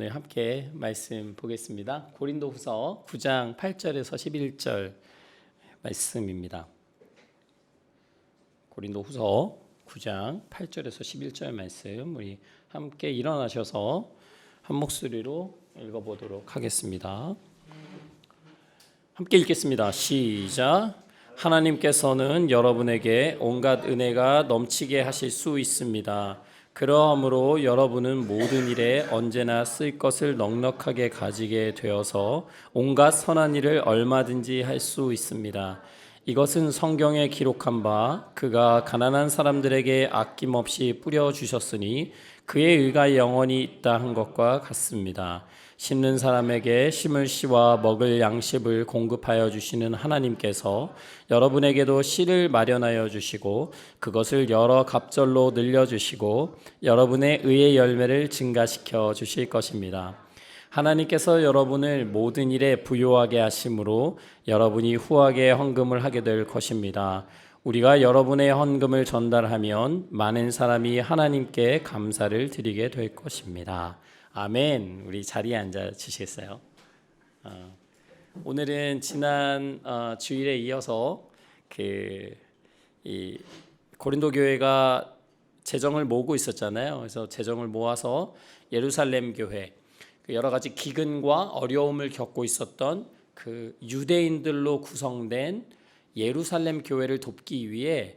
오늘 함께 말씀 보겠습니다. 고린도후서 9장 8절에서 11절 말씀입니다. 고린도후서 9장 8절에서 11절 말씀 우리 함께 일어나셔서 한 목소리로 읽어보도록 하겠습니다. 함께 읽겠습니다. 시작. 하나님께서는 여러분에게 온갖 은혜가 넘치게 하실 수 있습니다. 그러므로 여러분은 모든 일에 언제나 쓸 것을 넉넉하게 가지게 되어서 온갖 선한 일을 얼마든지 할 수 있습니다. 이것은 성경에 기록한 바 그가 가난한 사람들에게 아낌없이 뿌려주셨으니 그의 의가 영원히 있다 한 것과 같습니다. 심는 사람에게 심을 씨와 먹을 양식을 공급하여 주시는 하나님께서 여러분에게도 씨를 마련하여 주시고 그것을 여러 갑절로 늘려주시고 여러분의 의의 열매를 증가시켜 주실 것입니다. 하나님께서 여러분을 모든 일에 부요하게 하심으로 여러분이 후하게 헌금을 하게 될 것입니다. 우리가 여러분의 헌금을 전달하면 많은 사람이 하나님께 감사를 드리게 될 것입니다. 아멘. 우리 자리에 앉아 주시겠어요? 오늘은 지난 주일에 이어서 이 고린도 교회가 재정을 모으고 있었잖아요. 그래서 재정을 모아서 예루살렘 교회 여러 가지 기근과 어려움을 겪고 있었던 그 유대인들로 구성된 예루살렘 교회를 돕기 위해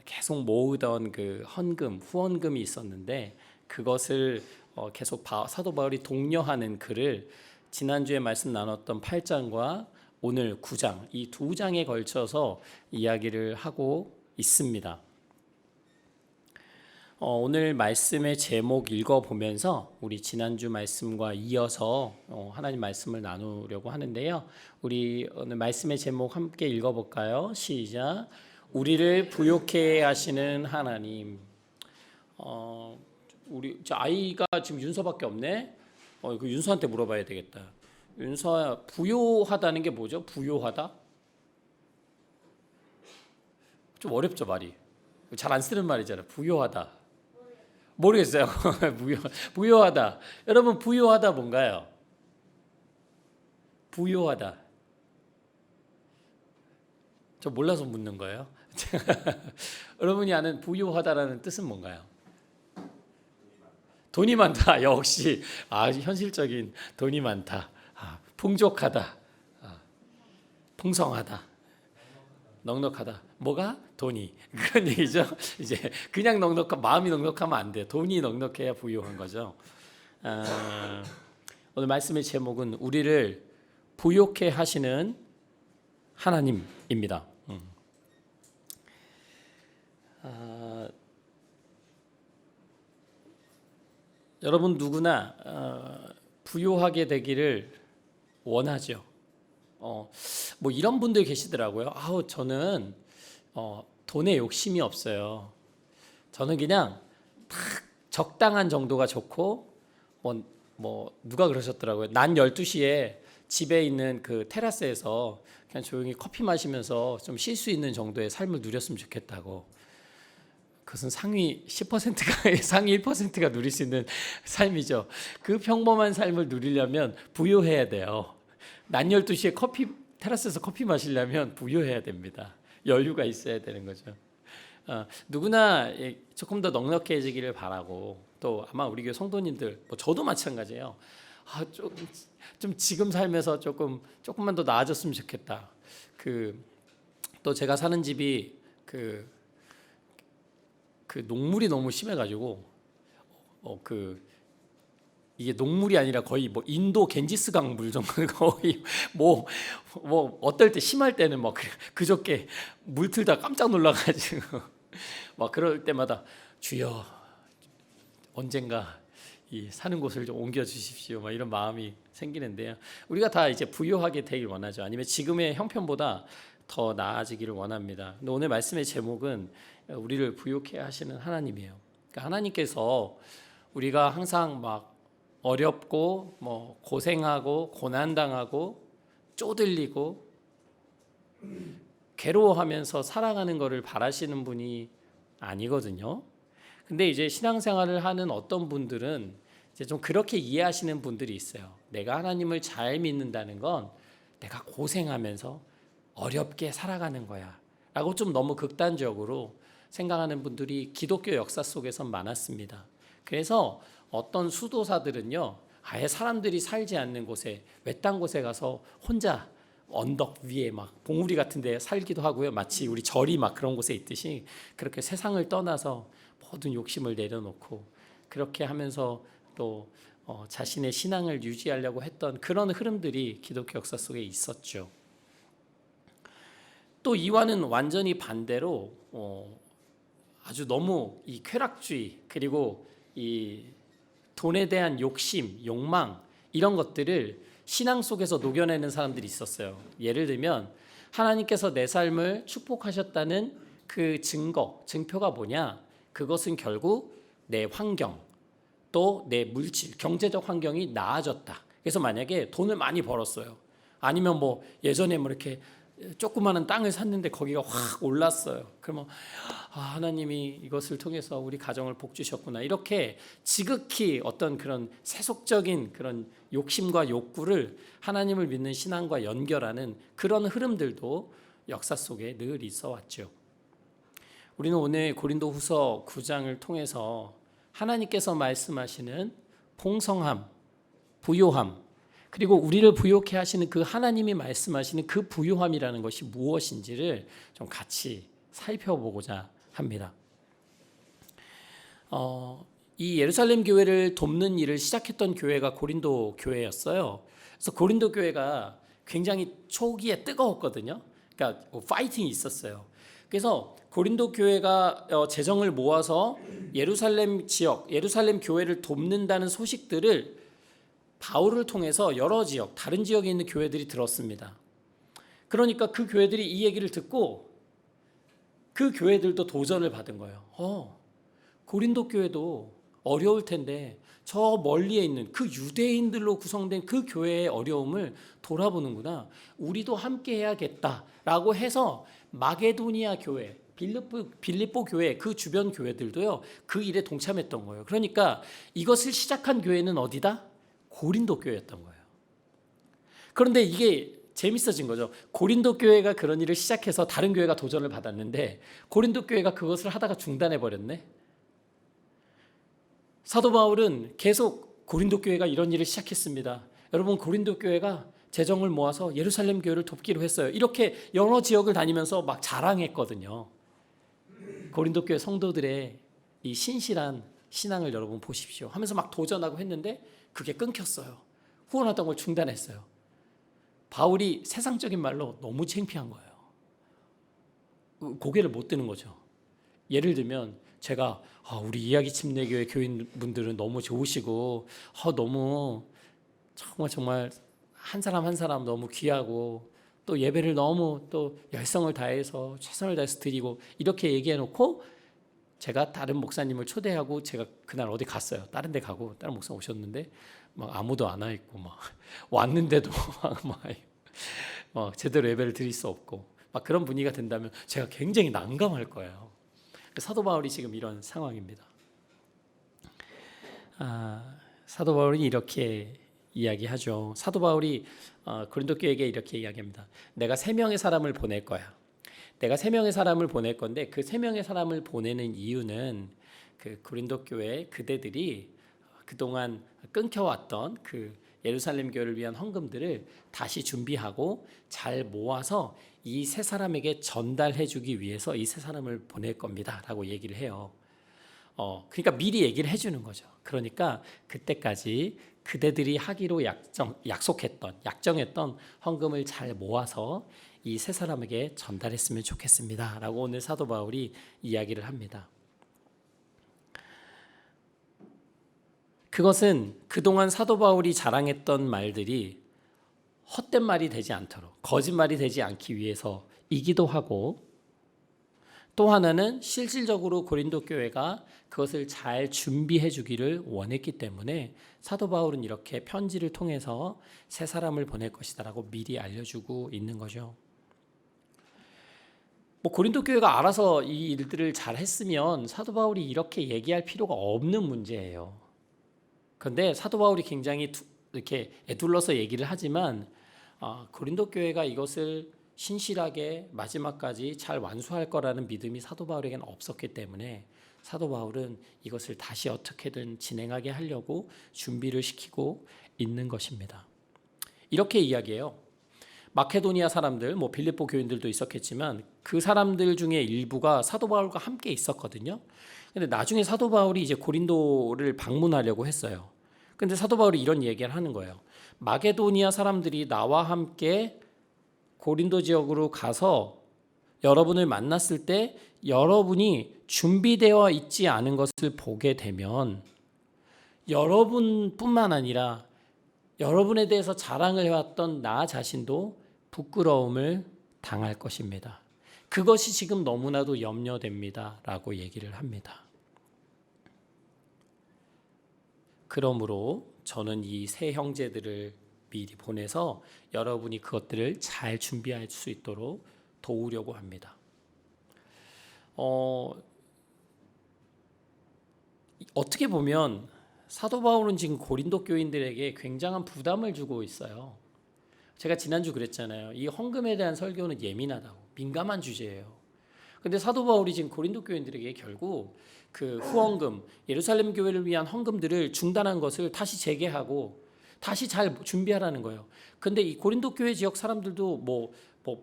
계속 모으던 그 헌금, 후원금이 있었는데 그것을 계속 사도 바울이 독려하는 글을 지난주에 말씀 나눴던 8장과 오늘 9장 이 두 장에 걸쳐서 이야기를 하고 있습니다. 오늘 말씀의 제목 읽어보면서 우리 지난주 말씀과 이어서 하나님 말씀을 나누려고 하는데요. 우리 오늘 말씀의 제목 함께 읽어볼까요? 시작. 우리를 부요케 하시는 하나님. 우리 아이가 지금 윤서밖에 없네. 그 윤서한테 물어봐야 되겠다. 윤서야, 부요하다는 게 뭐죠? 부요하다? 좀 어렵죠, 말이. 잘 안 쓰는 말이잖아요. 부요하다. 모르겠어요. 부요하다. 여러분, 부요하다 뭔가요? 부요하다. 저 몰라서 묻는 거예요. 여러분이 아는 부요하다라는 뜻은 뭔가요? 돈이 많다. 역시 현실적인 돈이 많다. 풍족하다. 풍성하다. 넉넉하다. 뭐가? 돈이. 그런 얘기죠. 이제 그냥 마음이 넉넉하면 안 돼. 돈이 넉넉해야 부유한 거죠. 오늘 말씀의 제목은 우리를 부요케 하시는 하나님입니다. 여러분 누구나 부유하게 되기를 원하죠. 뭐 이런 분들 계시더라고요. 저는 돈에 욕심이 없어요. 저는 그냥 딱 적당한 정도가 좋고 뭐 누가 그러셨더라고요. 난 12시에 집에 있는 그 테라스에서 그냥 조용히 커피 마시면서 좀 쉴 수 있는 정도의 삶을 누렸으면 좋겠다고. 그것은 상위 10%가 상위 1%가 누릴 수 있는 삶이죠. 그 평범한 삶을 누리려면 부유해야 돼요. 낮 12시에 테라스에서 커피 마시려면 부유해야 됩니다. 여유가 있어야 되는 거죠. 누구나 조금 더 넉넉해지기를 바라고 또 아마 우리 교회 성도님들 저도 마찬가지예요. 좀 지금 삶에서 조금만 더 나아졌으면 좋겠다. 또 제가 사는 집이 그 녹물이 너무 심해가지고 이게 녹물이 아니라 거의 인도 겐지스강 물 정도 거의 어떨 때 심할 때는 그저께 물 틀다 깜짝 놀라가지고 그럴 때마다 주여 언젠가 이 사는 곳을 좀 옮겨 주십시오 이런 마음이 생기는데요. 우리가 다 이제 부유하게 되길 원하죠. 아니면 지금의 형편보다 더 나아지기를 원합니다. 근데 오늘 말씀의 제목은 우리를 부요케 하시는 하나님이에요. 그러니까 하나님께서 우리가 항상 어렵고 고생하고 고난당하고 쪼들리고 괴로워하면서 살아가는 것을 바라시는 분이 아니거든요. 근데 이제 신앙생활을 하는 어떤 분들은 이제 좀 그렇게 이해하시는 분들이 있어요. 내가 하나님을 잘 믿는다는 건 내가 고생하면서 어렵게 살아가는 거야 라고 좀 너무 극단적으로 생각하는 분들이 기독교 역사 속에선 많았습니다. 그래서 어떤 수도사들은요, 아예 사람들이 살지 않는 곳에, 외딴 곳에 가서 혼자 언덕 위에 막 봉우리 같은 데 살기도 하고요. 마치 우리 절이 막 그런 곳에 있듯이 그렇게 세상을 떠나서 모든 욕심을 내려놓고 그렇게 하면서 또 자신의 신앙을 유지하려고 했던 그런 흐름들이 기독교 역사 속에 있었죠. 또 이와는 완전히 반대로 아주 너무 이 쾌락주의 그리고 이 돈에 대한 욕심, 욕망 이런 것들을 신앙 속에서 녹여내는 사람들이 있었어요. 예를 들면 하나님께서 내 삶을 축복하셨다는 그 증표가 뭐냐? 그것은 결국 내 환경, 또 내 물질, 경제적 환경이 나아졌다. 그래서 만약에 돈을 많이 벌었어요. 아니면 뭐 예전에 뭐 이렇게 조그마한 땅을 샀는데 거기가 확 올랐어요. 그러면 하나님이 이것을 통해서 우리 가정을 복 주셨구나. 이렇게 지극히 어떤 그런 세속적인 그런 욕심과 욕구를 하나님을 믿는 신앙과 연결하는 그런 흐름들도 역사 속에 늘 있어 왔죠. 우리는 오늘 고린도후서 9장을 통해서 하나님께서 말씀하시는 풍성함, 부요함, 그리고 우리를 부요케 하시는 그 하나님이 말씀하시는 그 부요함이라는 것이 무엇인지를 좀 같이 살펴보고자 합니다. 이 예루살렘 교회를 돕는 일을 시작했던 교회가 고린도 교회였어요. 그래서 고린도 교회가 굉장히 초기에 뜨거웠거든요. 그러니까 파이팅이 있었어요. 그래서 고린도 교회가 재정을 모아서 예루살렘 지역, 예루살렘 교회를 돕는다는 소식들을 바울을 통해서 여러 지역, 다른 지역에 있는 교회들이 들었습니다. 그러니까 그 교회들이 이 얘기를 듣고 그 교회들도 도전을 받은 거예요. 고린도 교회도 어려울 텐데 저 멀리에 있는 그 유대인들로 구성된 그 교회의 어려움을 돌아보는구나. 우리도 함께 해야겠다라고 해서 마게도니아 교회, 빌립보 교회, 그 주변 교회들도요, 그 일에 동참했던 거예요. 그러니까 이것을 시작한 교회는 어디다? 고린도 교회였던 거예요. 그런데 이게 재밌어진 거죠. 고린도 교회가 그런 일을 시작해서 다른 교회가 도전을 받았는데 고린도 교회가 그것을 하다가 중단해 버렸네. 사도 바울은 계속 고린도 교회가 이런 일을 시작했습니다. 여러분, 고린도 교회가 재정을 모아서 예루살렘 교회를 돕기로 했어요. 이렇게 여러 지역을 다니면서 막 자랑했거든요. 고린도 교회 성도들의 이 신실한 신앙을 여러분 보십시오 하면서 막 도전하고 했는데 그게 끊겼어요. 후원하던 걸 중단했어요. 바울이 세상적인 말로 너무 창피한 거예요. 고개를 못 드는 거죠. 예를 들면 제가 우리 이야기 침례교회 교인분들은 너무 좋으시고 너무 정말 한 사람 한 사람 너무 귀하고 또 예배를 너무 또 열성을 다해서 최선을 다해서 드리고 이렇게 얘기해놓고 제가 다른 목사님을 초대하고 제가 그날 어디 갔어요. 다른 데 가고 다른 목사 오셨는데 막 아무도 안 와 있고 막 왔는데도 막 제대로 예배를 드릴 수 없고 막 그런 분위기가 된다면 제가 굉장히 난감할 거예요. 사도 바울이 지금 이런 상황입니다. 사도 바울이 이렇게 이야기하죠. 사도 바울이 고린도 교회에게 이렇게 이야기합니다. 내가 3명의 사람을 보낼 거야. 내가 3명의 사람을 보낼 건데 그 3명의 사람을 보내는 이유는 그 고린도 교회 그대들이 그동안 끊겨왔던 그 예루살렘 교회를 위한 헌금들을 다시 준비하고 잘 모아서 이 3사람에게 전달해 주기 위해서 이 3사람을 보낼 겁니다 라고 얘기를 해요. 그러니까 미리 얘기를 해주는 거죠. 그러니까 그때까지 그대들이 하기로 약정했던 헌금을 잘 모아서 이 3사람에게 전달했으면 좋겠습니다 라고 오늘 사도 바울이 이야기를 합니다. 그것은 그동안 사도 바울이 자랑했던 말들이 헛된 말이 되지 않도록, 거짓말이 되지 않기 위해서이기도 하고, 또 하나는 실질적으로 고린도 교회가 그것을 잘 준비해 주기를 원했기 때문에 사도 바울은 이렇게 편지를 통해서 3사람을 보낼 것이다라고 미리 알려주고 있는 거죠. 고린도 교회가 알아서 이 일들을 잘 했으면 사도 바울이 이렇게 얘기할 필요가 없는 문제예요. 그런데 사도 바울이 굉장히 이렇게 애둘러서 얘기를 하지만 고린도 교회가 이것을 신실하게 마지막까지 잘 완수할 거라는 믿음이 사도 바울에게는 없었기 때문에 사도 바울은 이것을 다시 어떻게든 진행하게 하려고 준비를 시키고 있는 것입니다. 이렇게 이야기해요. 마케도니아 사람들, 빌립보 교인들도 있었겠지만 그 사람들 중에 일부가 사도 바울과 함께 있었거든요. 근데 나중에 사도 바울이 이제 고린도를 방문하려고 했어요. 근데 사도 바울이 이런 얘기를 하는 거예요. 마게도니아 사람들이 나와 함께 고린도 지역으로 가서 여러분을 만났을 때 여러분이 준비되어 있지 않은 것을 보게 되면 여러분뿐만 아니라 여러분에 대해서 자랑을 해왔던 나 자신도 부끄러움을 당할 것입니다. 그것이 지금 너무나도 염려됩니다. 라고 얘기를 합니다. 그러므로 저는 이 세 형제들을 미리 보내서 여러분이 그것들을 잘 준비할 수 있도록 도우려고 합니다. 어떻게 보면 사도 바울은 지금 고린도 교인들에게 굉장한 부담을 주고 있어요. 제가 지난주 그랬잖아요. 이 헌금에 대한 설교는 예민하다고, 민감한 주제예요. 근데 사도 바울이 지금 고린도 교인들에게 결국 그 후원금, 예루살렘 교회를 위한 헌금들을 중단한 것을 다시 재개하고 다시 잘 준비하라는 거예요. 근데 이 고린도 교회 지역 사람들도 뭐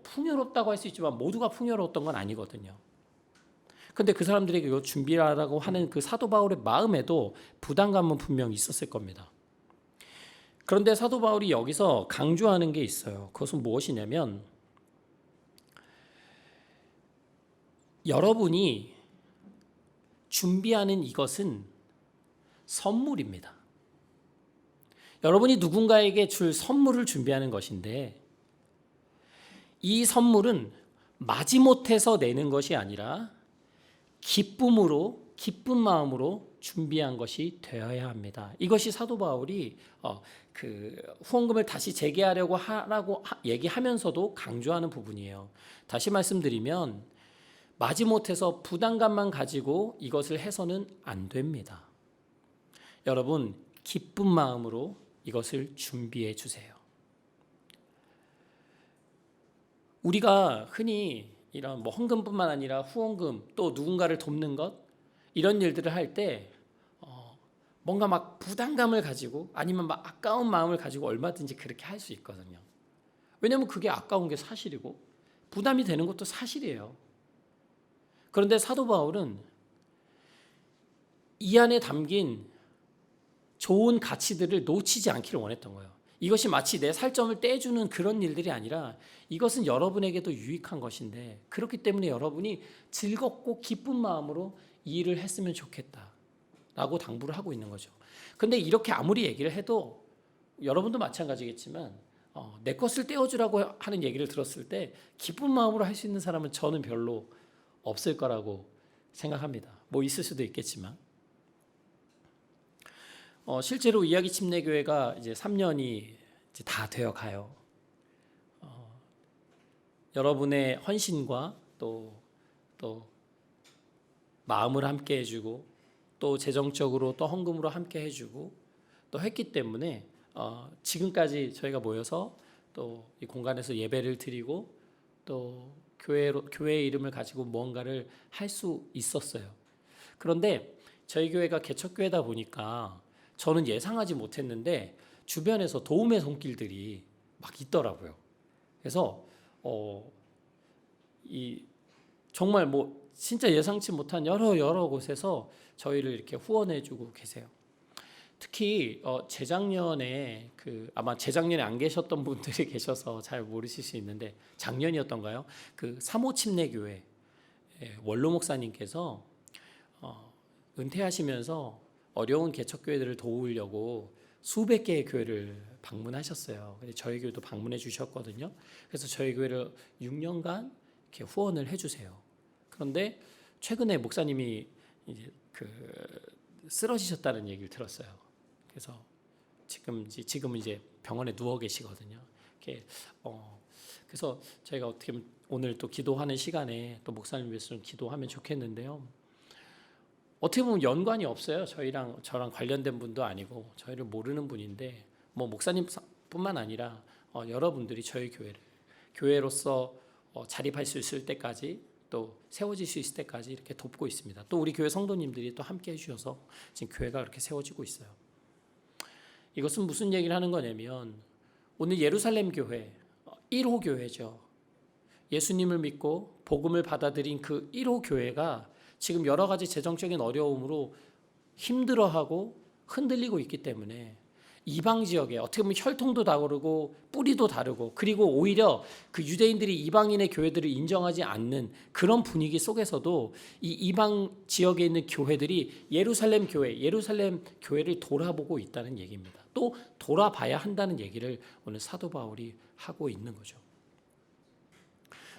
풍요롭다고 할 수 있지만 모두가 풍요로웠던 건 아니거든요. 근데 그 사람들에게 이거 준비하라고 하는 그 사도 바울의 마음에도 부담감은 분명히 있었을 겁니다. 그런데 사도 바울이 여기서 강조하는 게 있어요. 그것은 무엇이냐면 여러분이 준비하는 이것은 선물입니다. 여러분이 누군가에게 줄 선물을 준비하는 것인데 이 선물은 마지못해서 내는 것이 아니라 기쁜 마음으로 준비한 것이 되어야 합니다. 이것이 사도 바울이 그 후원금을 다시 재개하려고 하라고 얘기하면서도 강조하는 부분이에요. 다시 말씀드리면 마지못해서 부담감만 가지고 이것을 해서는 안 됩니다. 여러분 기쁜 마음으로 이것을 준비해 주세요. 우리가 흔히 이런 헌금뿐만 아니라 후원금 또 누군가를 돕는 것 이런 일들을 할 때 뭔가 막 부담감을 가지고 아니면 막 아까운 마음을 가지고 얼마든지 그렇게 할 수 있거든요. 왜냐하면 그게 아까운 게 사실이고 부담이 되는 것도 사실이에요. 그런데 사도 바울은 이 안에 담긴 좋은 가치들을 놓치지 않기를 원했던 거예요. 이것이 마치 내 살점을 떼주는 그런 일들이 아니라 이것은 여러분에게도 유익한 것인데 그렇기 때문에 여러분이 즐겁고 기쁜 마음으로 이 일을 했으면 좋겠다라고 당부를 하고 있는 거죠. 근데 이렇게 아무리 얘기를 해도 여러분도 마찬가지겠지만 내 것을 떼어주라고 하는 얘기를 들었을 때 기쁜 마음으로 할 수 있는 사람은 저는 별로 없을 거라고 생각합니다. 뭐 있을 수도 있겠지만 실제로 이야기 침례교회가 이제 3년이 이제 다 되어 가요. 여러분의 헌신과 또 마음을 함께 해주고 또 재정적으로 또 헌금으로 함께 해주고 또 했기 때문에 지금까지 저희가 모여서 또 이 공간에서 예배를 드리고 또 교회의 이름을 가지고 무언가를 할 수 있었어요. 그런데 저희 교회가 개척교회다 보니까 저는 예상하지 못했는데 주변에서 도움의 손길들이 막 있더라고요. 그래서 정말 뭐 진짜 예상치 못한 여러 곳에서 저희를 이렇게 후원해주고 계세요. 특히 재작년에 아마 재작년에 안 계셨던 분들이 계셔서 잘 모르실 수 있는데 작년이었던가요? 그 3호 침례교회 원로 목사님께서 은퇴하시면서 어려운 개척교회들을 도우려고 수백 개의 교회를 방문하셨어요. 근데 저희 교회도 방문해 주셨거든요. 그래서 저희 교회를 6년간 이렇게 후원을 해주세요. 그런데 최근에 목사님이 이제 쓰러지셨다는 얘기를 들었어요. 그래서 지금 이제 병원에 누워 계시거든요. 그래서 저희가 어떻게 오늘 또 기도하는 시간에 또 목사님 위해서 좀 기도하면 좋겠는데요. 어떻게 보면 연관이 없어요. 저랑 관련된 분도 아니고 저희를 모르는 분인데 뭐 목사님뿐만 아니라 여러분들이 저희 교회로서 자립할 수 있을 때까지 또 세워질 수 있을 때까지 이렇게 돕고 있습니다. 또 우리 교회 성도님들이 또 함께 해주셔서 지금 교회가 그렇게 세워지고 있어요. 이것은 무슨 얘기를 하는 거냐면 오늘 예루살렘 교회 1호 교회죠. 예수님을 믿고 복음을 받아들인 그 1호 교회가 지금 여러 가지 재정적인 어려움으로 힘들어하고 흔들리고 있기 때문에 이방 지역에 어떻게 보면 혈통도 다르고 뿌리도 다르고 그리고 오히려 그 유대인들이 이방인의 교회들을 인정하지 않는 그런 분위기 속에서도 이 이방 지역에 있는 교회들이 예루살렘 교회를 돌아보고 있다는 얘기입니다. 또 돌아봐야 한다는 얘기를 오늘 사도 바울이 하고 있는 거죠.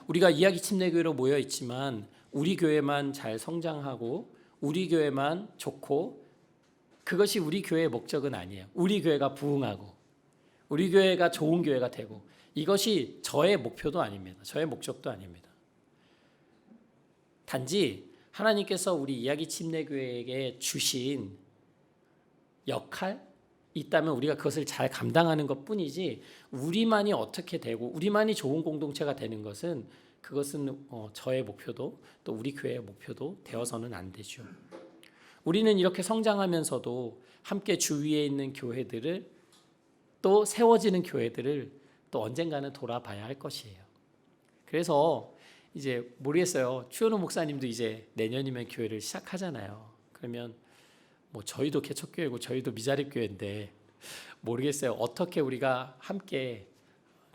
우리가 이야기 침례교회로 모여 있지만 우리 교회만 잘 성장하고 우리 교회만 좋고 그것이 우리 교회의 목적은 아니에요. 우리 교회가 부흥하고 우리 교회가 좋은 교회가 되고 이것이 저의 목표도 아닙니다. 저의 목적도 아닙니다. 단지 하나님께서 우리 이야기 침례교회에게 주신 역할 있다면 우리가 그것을 잘 감당하는 것뿐이지 우리만이 어떻게 되고 우리만이 좋은 공동체가 되는 것은 그것은 저의 목표도 또 우리 교회의 목표도 되어서는 안 되죠. 우리는 이렇게 성장하면서도 함께 주위에 있는 교회들을 또 세워지는 교회들을 또 언젠가는 돌아봐야 할 것이에요. 그래서 이제 모르겠어요. 추현호 목사님도 이제 내년이면 교회를 시작하잖아요. 그러면 뭐 저희도 개척교회고 저희도 미자립교회인데 모르겠어요. 어떻게 우리가 함께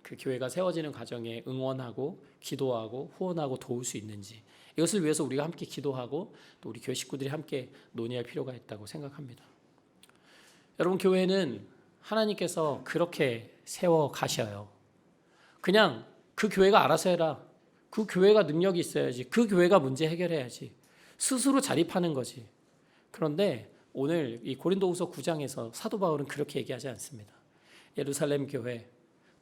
그 교회가 세워지는 과정에 응원하고 기도하고 후원하고 도울 수 있는지 이것을 위해서 우리가 함께 기도하고 또 우리 교회 식구들이 함께 논의할 필요가 있다고 생각합니다. 여러분 교회는 하나님께서 그렇게 세워 가셔요. 그냥 그 교회가 알아서 해라. 그 교회가 능력이 있어야지. 그 교회가 문제 해결해야지. 스스로 자립하는 거지. 그런데 오늘 이 고린도후서 9장에서 사도 바울은 그렇게 얘기하지 않습니다. 예루살렘 교회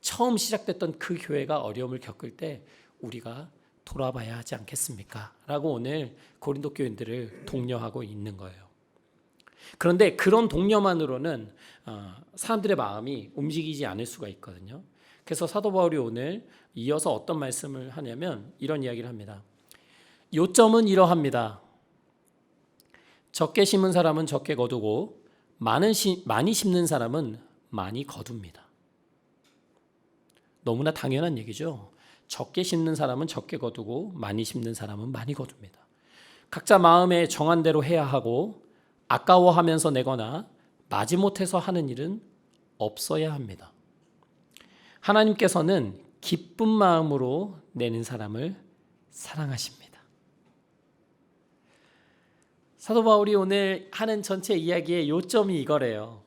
처음 시작됐던 그 교회가 어려움을 겪을 때 우리가 돌아봐야 하지 않겠습니까? 라고 오늘 고린도 교인들을 독려하고 있는 거예요. 그런데 그런 독려만으로는 사람들의 마음이 움직이지 않을 수가 있거든요. 그래서 사도 바울이 오늘 이어서 어떤 말씀을 하냐면 이런 이야기를 합니다. 요점은 이러합니다. 적게 심은 사람은 적게 거두고 많이 심는 사람은 많이 거둡니다. 너무나 당연한 얘기죠. 적게 심는 사람은 적게 거두고 많이 심는 사람은 많이 거둡니다. 각자 마음에 정한 대로 해야 하고 아까워하면서 내거나 마지못해서 하는 일은 없어야 합니다. 하나님께서는 기쁜 마음으로 내는 사람을 사랑하십니다. 사도 바울이 오늘 하는 전체 이야기의 요점이 이거래요.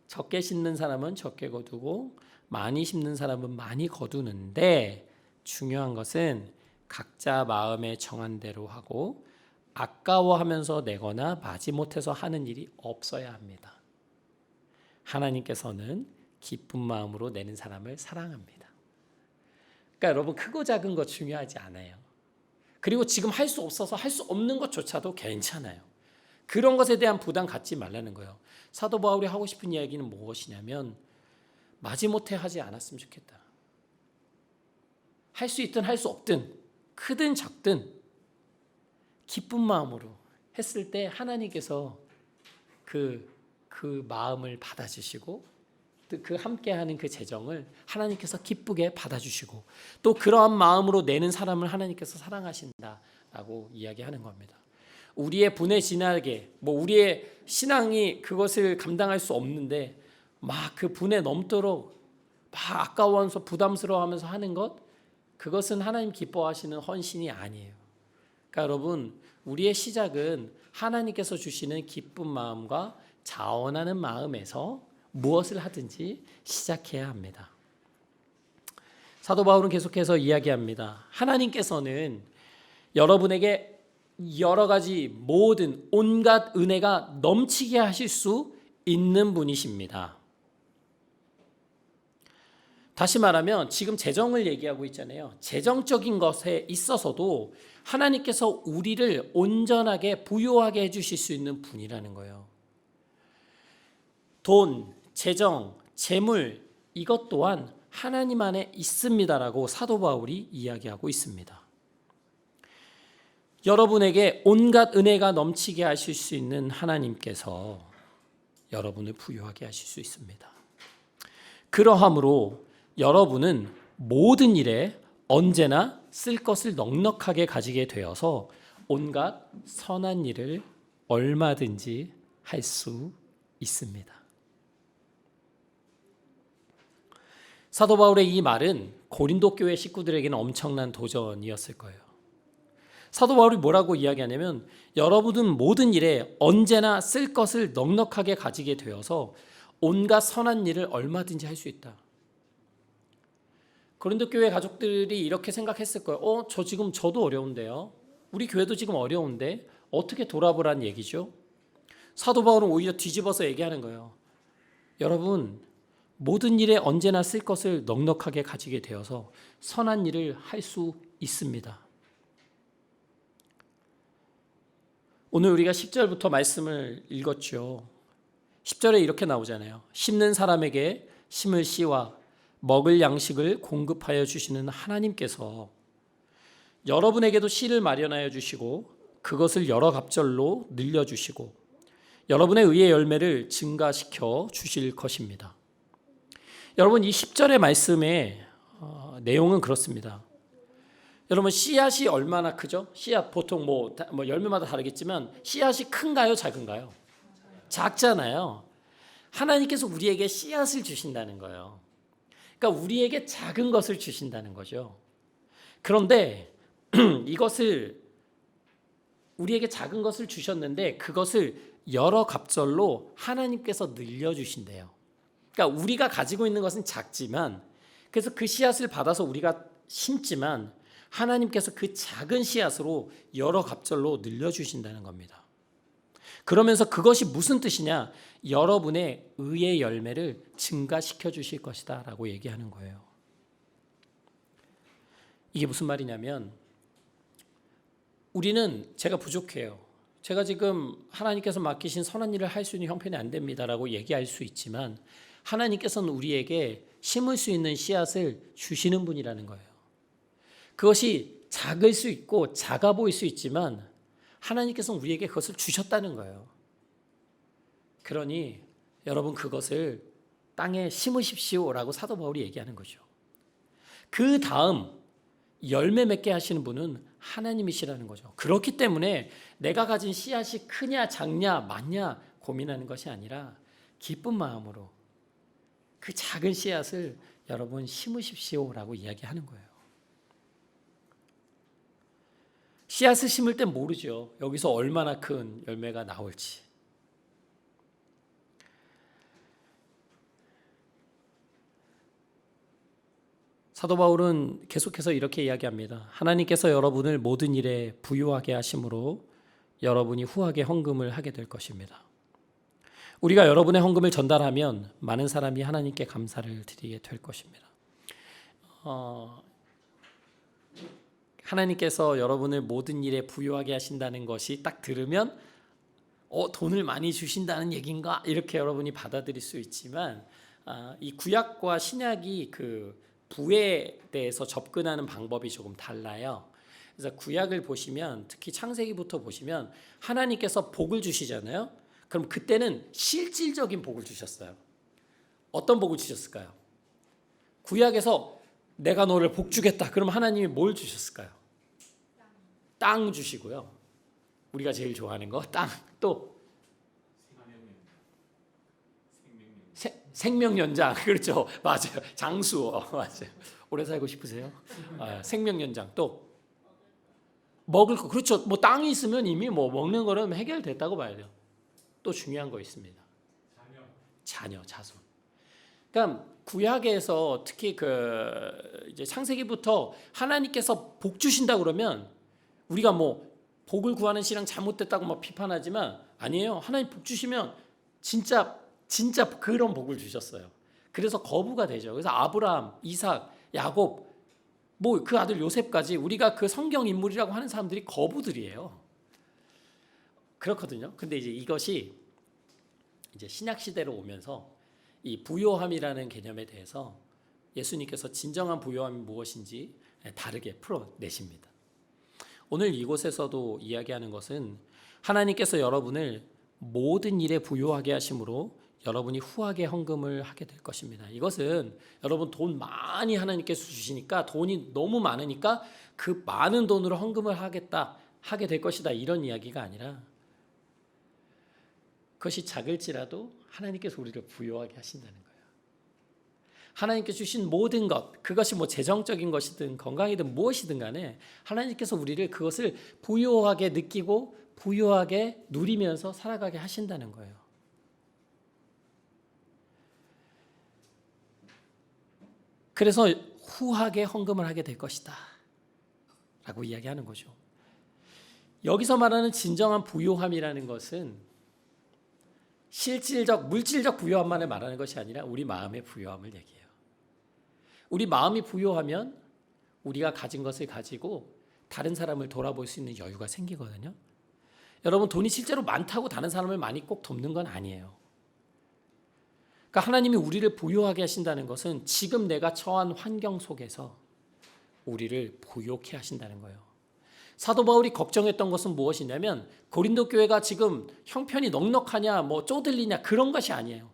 적게 심는 사람은 적게 거두고 많이 심는 사람은 많이 거두는데 중요한 것은 각자 마음에 정한 대로 하고 아까워하면서 내거나 마지못해서 하는 일이 없어야 합니다. 하나님께서는 기쁜 마음으로 내는 사람을 사랑합니다. 그러니까 여러분 크고 작은 것 중요하지 않아요. 그리고 지금 할 수 없어서 할 수 없는 것조차도 괜찮아요. 그런 것에 대한 부담 갖지 말라는 거예요. 사도 바울이 하고 싶은 이야기는 무엇이냐면 마지못해 하지 않았으면 좋겠다. 할 수 있든 할 수 없든 크든 작든 기쁜 마음으로 했을 때 하나님께서 그 마음을 받아주시고 또 그 함께하는 그 재정을 하나님께서 기쁘게 받아주시고 또 그러한 마음으로 내는 사람을 하나님께서 사랑하신다라고 이야기하는 겁니다. 우리의 분에 지나게 우리의 신앙이 그것을 감당할 수 없는데 막 그 분에 넘도록 막 아까워하면서 부담스러워하면서 하는 것 그것은 하나님 기뻐하시는 헌신이 아니에요. 그러니까 여러분 우리의 시작은 하나님께서 주시는 기쁜 마음과 자원하는 마음에서 무엇을 하든지 시작해야 합니다. 사도 바울은 계속해서 이야기합니다. 하나님께서는 여러분에게 여러 가지 모든 온갖 은혜가 넘치게 하실 수 있는 분이십니다. 다시 말하면 지금 재정을 얘기하고 있잖아요. 재정적인 것에 있어서도 하나님께서 우리를 온전하게 부유하게 해주실 수 있는 분이라는 거예요. 돈, 재정, 재물 이것 또한 하나님 안에 있습니다라고 사도 바울이 이야기하고 있습니다. 여러분에게 온갖 은혜가 넘치게 하실 수 있는 하나님께서 여러분을 부유하게 하실 수 있습니다. 그러함으로 여러분은 모든 일에 언제나 쓸 것을 넉넉하게 가지게 되어서 온갖 선한 일을 얼마든지 할 수 있습니다. 사도 바울의 이 말은 고린도 교회 식구들에게는 엄청난 도전이었을 거예요. 사도 바울이 뭐라고 이야기하냐면 여러분은 모든 일에 언제나 쓸 것을 넉넉하게 가지게 되어서 온갖 선한 일을 얼마든지 할 수 있다. 고린도 교회 가족들이 이렇게 생각했을 거예요. 저도 어려운데요. 우리 교회도 지금 어려운데 어떻게 돌아보란 얘기죠? 사도 바울은 오히려 뒤집어서 얘기하는 거예요. 여러분, 모든 일에 언제나 쓸 것을 넉넉하게 가지게 되어서 선한 일을 할 수 있습니다. 오늘 우리가 10절부터 말씀을 읽었죠. 10절에 이렇게 나오잖아요. 심는 사람에게 심을 씨와 먹을 양식을 공급하여 주시는 하나님께서 여러분에게도 씨를 마련하여 주시고 그것을 여러 갑절로 늘려주시고 여러분의 의의 열매를 증가시켜 주실 것입니다. 여러분, 이 10절의 말씀의 내용은 그렇습니다. 여러분, 씨앗이 얼마나 크죠? 씨앗 보통 뭐 열매마다 다르겠지만 씨앗이 큰가요, 작은가요? 작잖아요. 하나님께서 우리에게 씨앗을 주신다는 거예요. 그러니까 우리에게 작은 것을 주신다는 거죠. 그런데 이것을 우리에게 작은 것을 주셨는데 그것을 여러 갑절로 하나님께서 늘려주신대요. 그러니까 우리가 가지고 있는 것은 작지만 그래서 그 씨앗을 받아서 우리가 심지만 하나님께서 그 작은 씨앗으로 여러 갑절로 늘려주신다는 겁니다. 그러면서 그것이 무슨 뜻이냐? 여러분의 의의 열매를 증가시켜 주실 것이다 라고 얘기하는 거예요. 이게 무슨 말이냐면 우리는 제가 부족해요. 제가 지금 하나님께서 맡기신 선한 일을 할 수 있는 형편이 안 됩니다라고 얘기할 수 있지만 하나님께서는 우리에게 심을 수 있는 씨앗을 주시는 분이라는 거예요. 그것이 작을 수 있고 작아 보일 수 있지만 하나님께서는 우리에게 그것을 주셨다는 거예요. 그러니 여러분 그것을 땅에 심으십시오라고 사도 바울이 얘기하는 거죠. 그 다음 열매 맺게 하시는 분은 하나님이시라는 거죠. 그렇기 때문에 내가 가진 씨앗이 크냐 작냐 많냐 고민하는 것이 아니라 기쁜 마음으로 그 작은 씨앗을 여러분 심으십시오라고 이야기하는 거예요. 씨앗을 심을 땐 모르죠. 여기서 얼마나 큰 열매가 나올지. 사도 바울은 계속해서 이렇게 이야기합니다. 하나님께서 여러분을 모든 일에 부유하게 하심으로 여러분이 후하게 헌금을 하게 될 것입니다. 우리가 여러분의 헌금을 전달하면 많은 사람이 하나님께 감사를 드리게 될 것입니다. 하나님께서 여러분을 모든 일에 부유하게 하신다는 것이 딱 들으면 돈을 많이 주신다는 얘기인가? 이렇게 여러분이 받아들일 수 있지만 이 구약과 신약이 그 부에 대해서 접근하는 방법이 조금 달라요. 그래서 구약을 보시면 특히 창세기부터 보시면 하나님께서 복을 주시잖아요. 그럼 그때는 실질적인 복을 주셨어요. 어떤 복을 주셨을까요? 구약에서 내가 너를 복 주겠다. 그럼 하나님이 뭘 주셨을까요? 땅 주시고요. 우리가 제일 좋아하는 거 땅. 또 생명 연장. 그렇죠. 맞아요. 장수. 맞아요. 오래 살고 싶으세요? 생명 연장. 또 먹을 거. 그렇죠. 뭐 땅이 있으면 이미 뭐 먹는 거는 해결됐다고 봐야 돼요. 또 중요한 거 있습니다. 자녀, 자손. 그러니까 구약에서 특히 이제 창세기부터 하나님께서 복 주신다 그러면 우리가 뭐 복을 구하는 신앙 잘못됐다고 막 비판하지만 아니에요. 하나님 복 주시면 진짜 그런 복을 주셨어요. 그래서 거부가 되죠. 그래서 아브라함, 이삭, 야곱, 뭐 그 아들 요셉까지 우리가 그 성경 인물이라고 하는 사람들이 거부들이에요. 그렇거든요. 근데 이제 이것이 이제 신약 시대로 오면서 이 부요함이라는 개념에 대해서 예수님께서 진정한 부요함이 무엇인지 다르게 풀어내십니다. 오늘 이곳에서도 이야기하는 것은 하나님께서 여러분을 모든 일에 부요하게 하심으로 여러분이 후하게 헌금을 하게 될 것입니다. 이것은 여러분 돈 많이 하나님께서 주시니까 돈이 너무 많으니까 그 많은 돈으로 헌금을 하게 될 것이다, 이런 이야기가 아니라 그것이 작을지라도 하나님께서 우리를 부요하게 하신다는 거예요. 하나님께서 주신 모든 것, 그것이 뭐 재정적인 것이든 건강이든 무엇이든 간에 하나님께서 우리를 그것을 부요하게 느끼고 부요하게 누리면서 살아가게 하신다는 거예요. 그래서 후하게 헌금을 하게 될 것이다 라고 이야기하는 거죠. 여기서 말하는 진정한 부요함이라는 것은 실질적, 물질적 부요함만을 말하는 것이 아니라 우리 마음의 부요함을 얘기해요. 우리 마음이 부요하면 우리가 가진 것을 가지고 다른 사람을 돌아볼 수 있는 여유가 생기거든요. 여러분, 돈이 실제로 많다고 다른 사람을 많이 꼭 돕는 건 아니에요. 그러니까 하나님이 우리를 부요하게 하신다는 것은 지금 내가 처한 환경 속에서 우리를 부요케 하신다는 거예요. 사도 바울이 걱정했던 것은 무엇이냐면 고린도 교회가 지금 형편이 넉넉하냐 뭐 쪼들리냐 그런 것이 아니에요.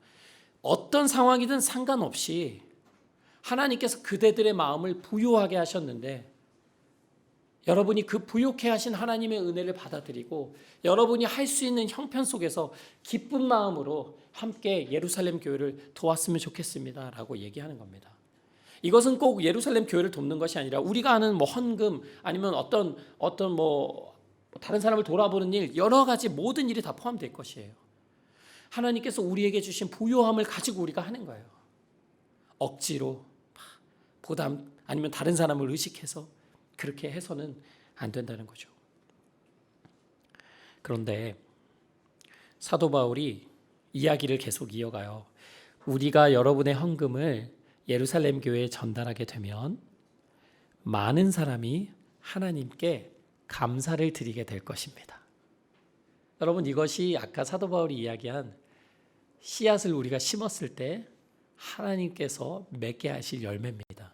어떤 상황이든 상관없이 하나님께서 그대들의 마음을 부요하게 하셨는데 여러분이 그 부요케 하신 하나님의 은혜를 받아들이고 여러분이 할 수 있는 형편 속에서 기쁜 마음으로 함께 예루살렘 교회를 도왔으면 좋겠습니다 라고 얘기하는 겁니다. 이것은 꼭 예루살렘 교회를 돕는 것이 아니라 우리가 하는 뭐 헌금 아니면 어떤 뭐 다른 사람을 돌아보는 일, 여러 가지 모든 일이 다 포함될 것이에요. 하나님께서 우리에게 주신 부요함을 가지고 우리가 하는 거예요. 억지로 부담 아니면 다른 사람을 의식해서 그렇게 해서는 안 된다는 거죠. 그런데 사도 바울이 이야기를 계속 이어가요. 우리가 여러분의 헌금을 예루살렘 교회에 전달하게 되면 많은 사람이 하나님께 감사를 드리게 될 것입니다. 여러분, 이것이 아까 사도 바울이 이야기한 씨앗을 우리가 심었을 때 하나님께서 맺게 하실 열매입니다.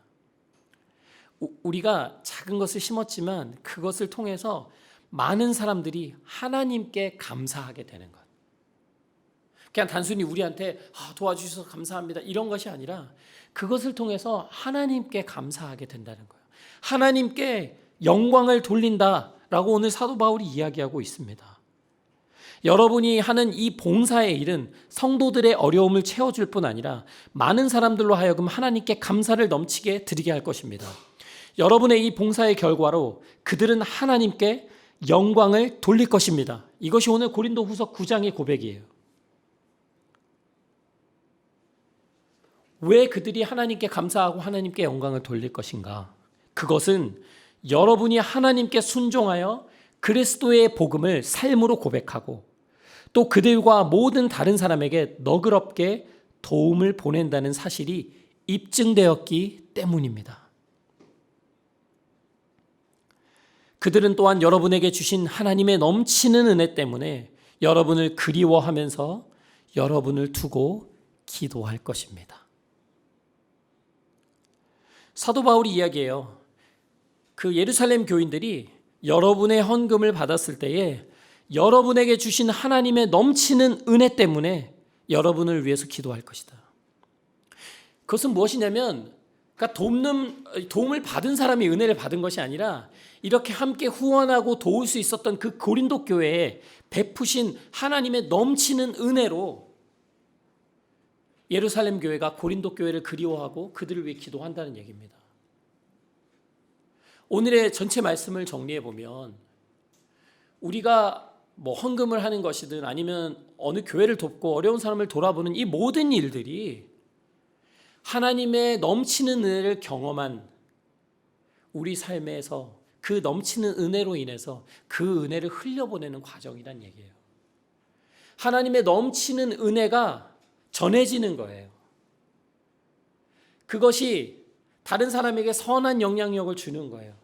우리가 작은 것을 심었지만 그것을 통해서 많은 사람들이 하나님께 감사하게 되는 것. 그냥 단순히 우리한테 도와주셔서 감사합니다 이런 것이 아니라 그것을 통해서 하나님께 감사하게 된다는 거예요. 하나님께 영광을 돌린다라고 오늘 사도 바울이 이야기하고 있습니다. 여러분이 하는 이 봉사의 일은 성도들의 어려움을 채워줄 뿐 아니라 많은 사람들로 하여금 하나님께 감사를 넘치게 드리게 할 것입니다. 여러분의 이 봉사의 결과로 그들은 하나님께 영광을 돌릴 것입니다. 이것이 오늘 고린도후서 9장의 고백이에요. 왜 그들이 하나님께 감사하고 하나님께 영광을 돌릴 것인가? 그것은 여러분이 하나님께 순종하여 그리스도의 복음을 삶으로 고백하고 또 그들과 모든 다른 사람에게 너그럽게 도움을 보낸다는 사실이 입증되었기 때문입니다. 그들은 또한 여러분에게 주신 하나님의 넘치는 은혜 때문에 여러분을 그리워하면서 여러분을 두고 기도할 것입니다. 사도 바울이 이야기해요. 그 예루살렘 교인들이 여러분의 헌금을 받았을 때에 여러분에게 주신 하나님의 넘치는 은혜 때문에 여러분을 위해서 기도할 것이다. 그것은 무엇이냐면 그러니까 도움을 받은 사람이 은혜를 받은 것이 아니라 이렇게 함께 후원하고 도울 수 있었던 그 고린도 교회에 베푸신 하나님의 넘치는 은혜로 예루살렘 교회가 고린도 교회를 그리워하고 그들을 위해 기도한다는 얘기입니다. 오늘의 전체 말씀을 정리해 보면 우리가 뭐 헌금을 하는 것이든 아니면 어느 교회를 돕고 어려운 사람을 돌아보는 이 모든 일들이 하나님의 넘치는 은혜를 경험한 우리 삶에서 그 넘치는 은혜로 인해서 그 은혜를 흘려보내는 과정이란 얘기예요. 하나님의 넘치는 은혜가 전해지는 거예요. 그것이 다른 사람에게 선한 영향력을 주는 거예요.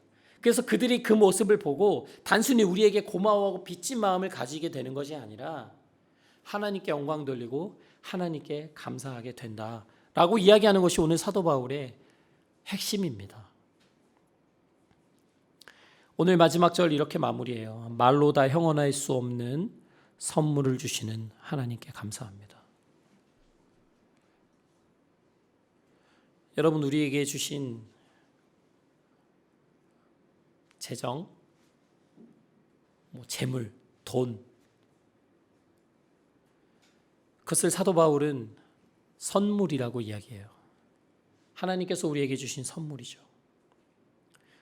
그래서 그들이 그 모습을 보고 단순히 우리에게 고마워하고 빚진 마음을 가지게 되는 것이 아니라 하나님께 영광 돌리고 하나님께 감사하게 된다라고 이야기하는 것이 오늘 사도 바울의 핵심입니다. 오늘 마지막 절 이렇게 마무리해요. 말로 다 형언할 수 없는 선물을 주시는 하나님께 감사합니다. 여러분, 우리에게 주신 재정, 재물, 돈, 그것을 사도 바울은 선물이라고 이야기해요. 하나님께서 우리에게 주신 선물이죠.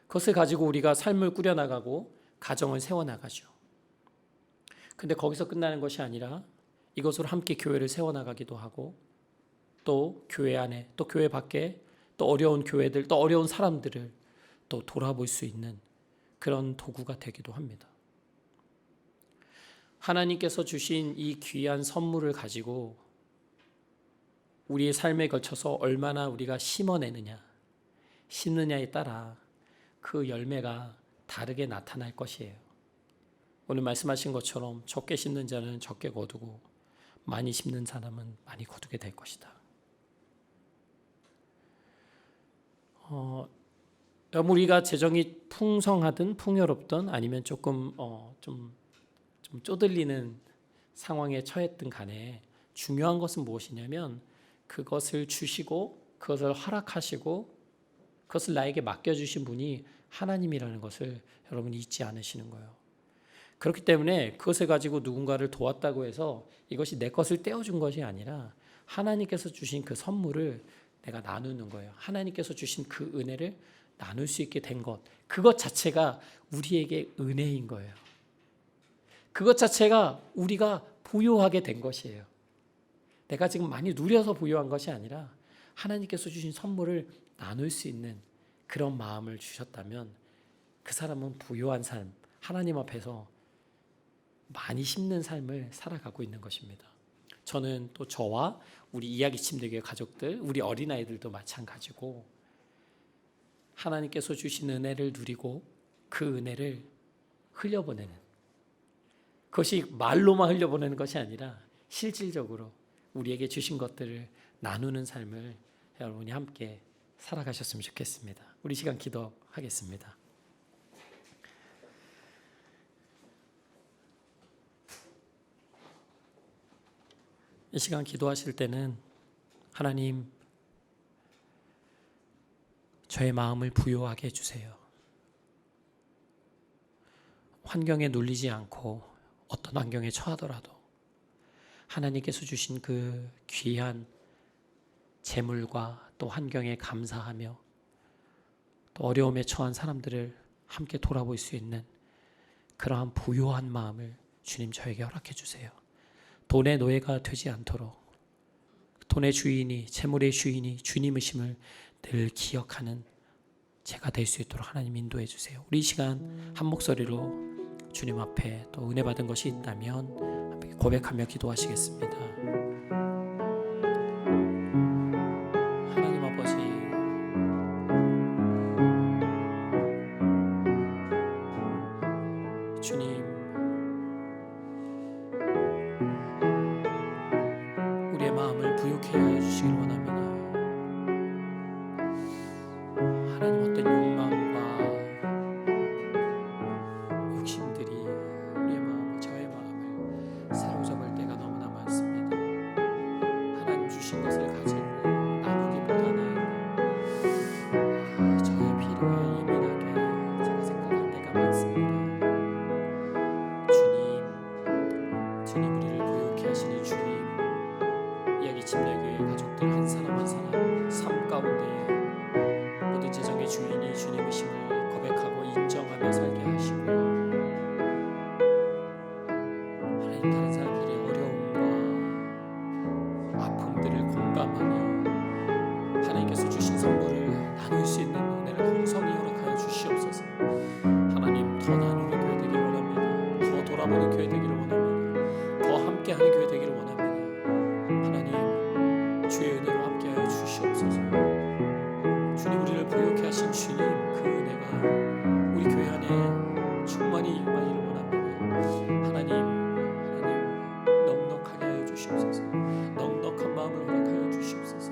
그것을 가지고 우리가 삶을 꾸려나가고 가정을 세워나가죠. 근데 거기서 끝나는 것이 아니라 이것으로 함께 교회를 세워나가기도 하고 또 교회 안에 또 교회 밖에 또 어려운 교회들 또 어려운 사람들을 또 돌아볼 수 있는 그런 도구가 되기도 합니다. 하나님께서 주신 이 귀한 선물을 가지고 우리의 삶에 걸쳐서 얼마나 우리가 심느냐에 따라 그 열매가 다르게 나타날 것이에요. 오늘 말씀하신 것처럼 적게 심는 자는 적게 거두고 많이 심는 사람은 많이 거두게 될 것이다. 우리가 재정이 풍성하든 풍요롭든 아니면 조금 좀 쪼들리는 상황에 처했든 간에 중요한 것은 무엇이냐면 그것을 주시고 그것을 허락하시고 그것을 나에게 맡겨주신 분이 하나님이라는 것을 여러분이 잊지 않으시는 거예요. 그렇기 때문에 그것을 가지고 누군가를 도왔다고 해서 이것이 내 것을 떼어준 것이 아니라 하나님께서 주신 그 선물을 내가 나누는 거예요. 하나님께서 주신 그 은혜를 나눌 수 있게 된 것, 그것 자체가 우리에게 은혜인 거예요. 그것 자체가 우리가 부요하게 된 것이에요. 내가 지금 많이 누려서 부요한 것이 아니라 하나님께서 주신 선물을 나눌 수 있는 그런 마음을 주셨다면 그 사람은 부요한 삶, 하나님 앞에서 많이 심는 삶을 살아가고 있는 것입니다. 저는 또 저와 우리 이야기 침대교회 가족들, 우리 어린아이들도 마찬가지고 하나님께서 주신 은혜를 누리고 그 은혜를 흘려보내는, 그것이 말로만 흘려보내는 것이 아니라 실질적으로 우리에게 주신 것들을 나누는 삶을 여러분이 함께 살아가셨으면 좋겠습니다. 우리 시간 기도하겠습니다. 이 시간 기도하실 때는 하나님, 저의 마음을 부요하게 해주세요. 환경에 눌리지 않고 어떤 환경에 처하더라도 하나님께서 주신 그 귀한 재물과 또 환경에 감사하며 또 어려움에 처한 사람들을 함께 돌아볼 수 있는 그러한 부요한 마음을 주님 저에게 허락해 주세요. 돈의 노예가 되지 않도록 돈의 주인이, 재물의 주인이 주님이심을 늘 기억하는 제가 될 수 있도록 하나님 인도해 주세요. 우리 이 시간 한 목소리로 주님 앞에 또 은혜 받은 것이 있다면 고백하며 기도하시겠습니다. 하나님 아버지, 주님, 우리의 마음을 부요케 하여 주시길 원합니다. 하나님, 어떤 욕망과 욕심들이 우리의 마음을, 저의 마음을 사로잡을 때가 너무나 많습니다. 주님 그 은혜가 우리 교회 안에 충만히 임하기를 원합니다. 하나님 넉넉하게 하여 주시옵소서. 넉넉한 마음을 허락하여 주시옵소서.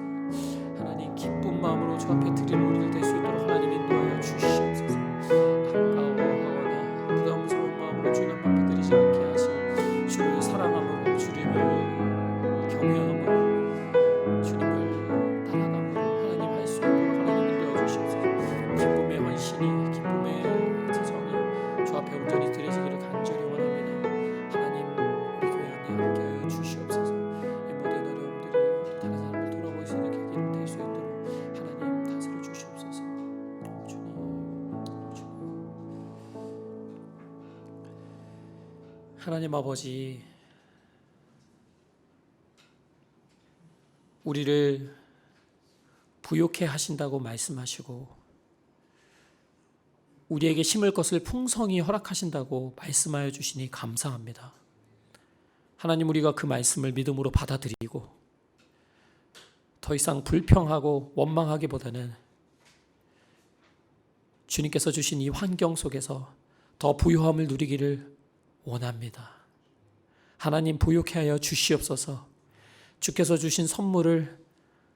하나님 기쁜 마음으로 주 앞에 드리는 우리들 될 수 있도록 하나님 인도하여 주시옵소서. 아까워하거나 부담스러운 마음으로 주님 앞에 드리지 않게 하시고 주를 사랑함으로 주님을 경외함으로 주님을 따라감으로 하나님 할 수 있도록 하나님 인도하여 주시옵소서. 기쁨의 헌신이 기쁨의 지성이 주 앞에 온전히 드려지기를 간절히 원합니다. 하나님 우리 교회 안에 함께하여 주시옵소서. 이 모든 어려움들이 다른 사람을 돌아볼 수 있는 계기로 될 수 있도록 하나님 다스려 주시옵소서. 주님. 하나님 아버지, 우리를 부욕해 하신다고 말씀하시고 우리에게 심을 것을 풍성히 허락하신다고 말씀하여 주시니 감사합니다. 하나님, 우리가 그 말씀을 믿음으로 받아들이고 더 이상 불평하고 원망하기보다는 주님께서 주신 이 환경 속에서 더 부요함을 누리기를 원합니다. 하나님, 부요케 하여 주시옵소서. 주께서 주신 선물을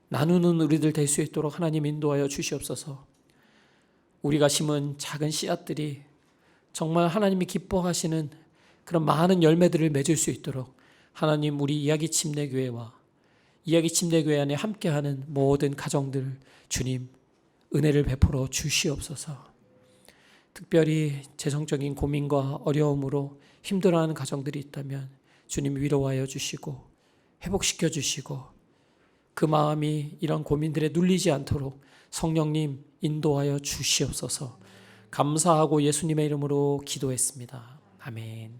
나누는 우리들 될 수 있도록 하나님 인도하여 주시옵소서. 우리가 심은 작은 씨앗들이 정말 하나님이 기뻐하시는 그런 많은 열매들을 맺을 수 있도록 하나님, 우리 이야기 침례교회와 이야기 침례교회 안에 함께하는 모든 가정들 주님 은혜를 베풀어 주시옵소서. 특별히 재정적인 고민과 어려움으로 힘들어하는 가정들이 있다면 주님 위로하여 주시고 회복시켜 주시고 그 마음이 이런 고민들에 눌리지 않도록 성령님 인도하여 주시옵소서. 감사하고 예수님의 이름으로 기도했습니다. 아멘.